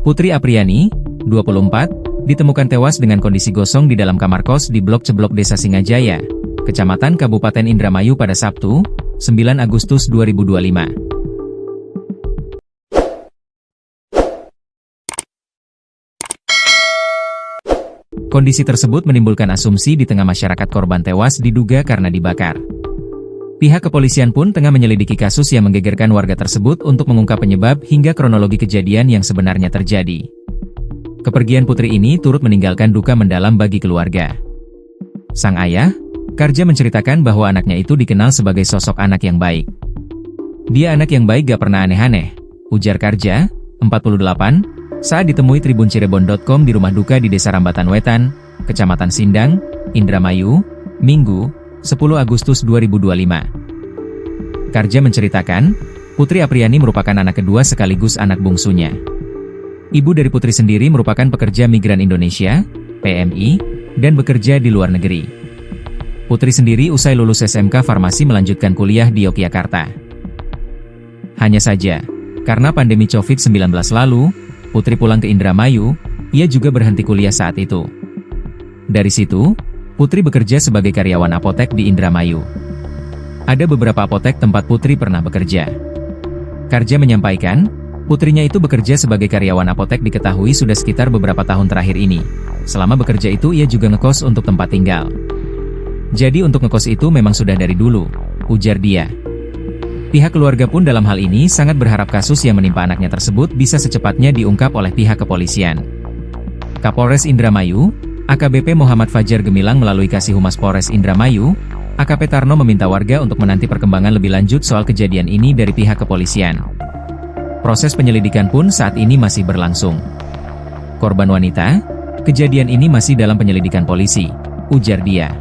Putri Apriyani, 24, ditemukan tewas dengan kondisi gosong di dalam kamar kos di Blok Ceblok Desa Singajaya, Kecamatan Kabupaten Indramayu pada Sabtu, 9 Agustus 2025. Kondisi tersebut menimbulkan asumsi di tengah masyarakat korban tewas diduga karena dibakar. Pihak kepolisian pun tengah menyelidiki kasus yang menggegerkan warga tersebut untuk mengungkap penyebab hingga kronologi kejadian yang sebenarnya terjadi. Kepergian putri ini turut meninggalkan duka mendalam bagi keluarga. Sang ayah, Karja, menceritakan bahwa anaknya itu dikenal sebagai sosok anak yang baik. "Dia anak yang baik, gak pernah aneh-aneh," ujar Karja, 48, saat ditemui tribunCirebon.com di rumah duka di Desa Rambatan Wetan, Kecamatan Sindang, Indramayu, Minggu, 10 Agustus 2025. Karja menceritakan, Putri Apriyani merupakan anak kedua sekaligus anak bungsunya. Ibu dari Putri sendiri merupakan pekerja migran Indonesia, PMI, dan bekerja di luar negeri. Putri sendiri usai lulus SMK Farmasi melanjutkan kuliah di Yogyakarta. Hanya saja, karena pandemi COVID-19 lalu, Putri pulang ke Indramayu, ia juga berhenti kuliah saat itu. Dari situ, Putri bekerja sebagai karyawan apotek di Indramayu. Ada beberapa apotek tempat Putri pernah bekerja. Karja menyampaikan, putrinya itu bekerja sebagai karyawan apotek diketahui sudah sekitar beberapa tahun terakhir ini. Selama bekerja itu ia juga ngekos untuk tempat tinggal. Jadi untuk ngekos itu memang sudah dari dulu, ujar dia. Pihak keluarga pun dalam hal ini sangat berharap kasus yang menimpa anaknya tersebut bisa secepatnya diungkap oleh pihak kepolisian. Kapolres Indramayu, AKBP Muhammad Fajar Gemilang melalui Kasih Humas Polres Indramayu, AKP Tarno meminta warga untuk menanti perkembangan lebih lanjut soal kejadian ini dari pihak kepolisian. Proses penyelidikan pun saat ini masih berlangsung. Korban wanita, kejadian ini masih dalam penyelidikan polisi, ujar dia.